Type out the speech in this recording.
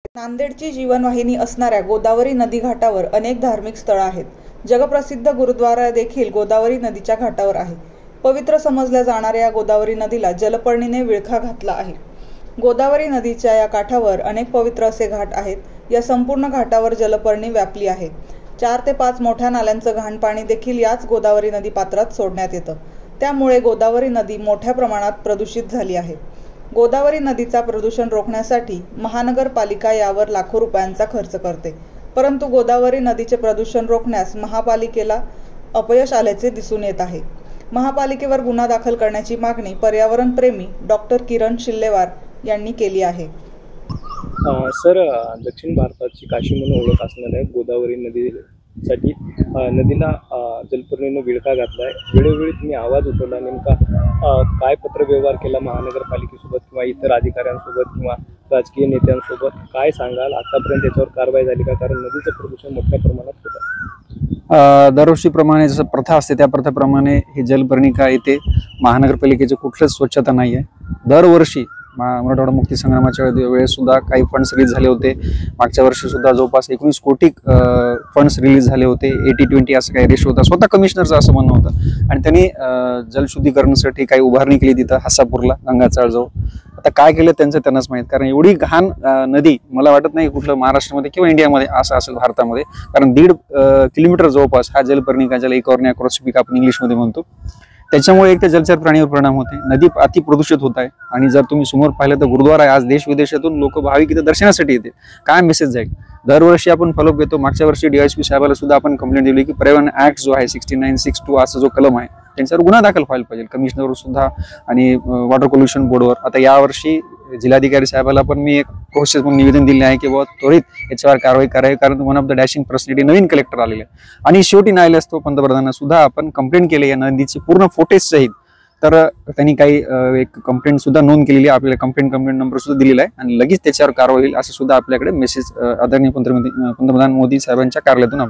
नांदेडची जीवनवाहिनी असणाऱ्या गोदावरी नदी घाटावर अनेक धार्मिक स्थळं आहेत. जगप्रसिद्ध गुरुद्वारा देखील गोदावरी नदीच्या घाटावर आहे. पवित्र समजल्या जाणाऱ्या या गोदावरी नदीला जलपर्णीने विळखा घातला आहे. गोदावरी नदीच्या या काठावर अनेक पवित्र असे घाट आहेत. या संपूर्ण घाटावर जलपर्णी व्यापली आहे. 4 ते 5 मोठ्या नाल्यांचं घाण पाणी देखील याच गोदावरी नदी पात्रात सोडण्यात येतं. त्यामुळे गोदावरी नदी मोठ्या प्रमाणात प्रदूषित झाली आहे. गोदावरी नदीचा प्रदूषण रोखण्यासाठी महानगरपालिका यावर लाखो रुपयांचा खर्च करते. परंतु गोदावरी नदीचे प्रदूषण रोखण्यास महापालिकेला अपयश आल्याचे दिसून येत आहे. महापालिकेवर गुन्हा दाखल करण्याची मागणी पर्यावरणप्रेमी डॉक्टर किरण शिल्लेवार यांनी केली आहे. सर, दक्षिण भारताची काशी म्हणून ओळख असणाऱ्या गोदावरी नदीसाठी नदीला जलपर्णीने विळखा घातला आहे. वेळोवेळी तुम्ही आवाज उठवला, नेमका काय पत्रव्यवहार केला महानगरपालिकेसोबत किंवा इतर अधिकाऱ्यांसोबत किंवा राजकीय नेत्यांसोबत, काय सांगाल? आतापर्यंत याच्यावर कारवाई झाली का? कारण नदीचं प्रदूषण मोठ्या प्रमाणात होतं. दरवर्षीप्रमाणे जसं प्रथा असते त्या प्रथेप्रमाणे ही जलपर्णिका येथे महानगरपालिकेची कुठलीच स्वच्छता नाही आहे. दरवर्षी मराठवाडा मुक्ती संग्रामाच्या वेळेस सुद्धा काही फंड्स रिलीज झाले होते. मागच्या वर्षी सुद्धा जवळपास 19 कोटी फंड्स रिलीज झाले होते. 80-20 असं काही रेशो होता. स्वतः कमिशनरचं असं म्हणणं होतं. आणि त्यांनी जलशुद्धीकरणासाठी काही उभारणी केली तिथं हसापूरला, गंगाचाळजवळ. आता काय केलं त्यांचं त्यांनाच माहीत. कारण एवढी घाण नदी मला वाटत नाही कुठलं महाराष्ट्रामध्ये किंवा इंडियामध्ये असं असेल भारतामध्ये. कारण 1.5 किलोमीटर जवळपास हा जलपर्णिका, ज्याला इकॉर्निया क्रॉसिफिक आपण इंग्लिशमध्ये म्हणतो, त्याच्यामुळे एक तर जलचर प्राणीवर परिणाम होते. नदी अति प्रदूषित होत आहे. आणि जर तुम्ही समोर पाहिलं तर गुरुद्वारा आहे. आज देश विदेशातून लोक भाविक इथे दर्शनासाठी येते. काय मेसेज जाईल? दरवर्षी आपण फॉलोअप घेतो. मागच्या वर्षी DSP साहेबाला सुद्धा आपण कंप्लेंट दिली की पर्यावरण ऍक्ट जो आहे 6962 असा जो कलम आहे त्यांच्यावर गुन्हा दाखल व्हायला पाहिजे, कमिशनरवर सुद्धा आणि वॉटर पोल्युशन बोर्डवर. आता यावर्षी जिल्हाधिकारी साहेबाला पण मी एक प्रोसेस म्हणून निवेदन दिले आहे की बाबा त्वरित याच्यावर कारवाई करावी. कारण one of the dashing personality Naveen collector आलेले आहे. आणि शेवटी न्यायालयास पंतप्रधानांना सुद्धा आपण कंप्लेंट केली या नदीची पूर्ण फुटेज सहित. तर त्यांनी काही एक कंप्लेंट सुद्धा नोंद केलेली आहे. आपल्याला कंप्लेंट नंबर सुद्धा दिलेला आहे आणि लगेच त्याच्यावर कारवाई होईल असं सुद्धा आपल्याकडे मेसेज आदरणीय पंतप्रधान मोदी साहेबांच्या कार्यालयातून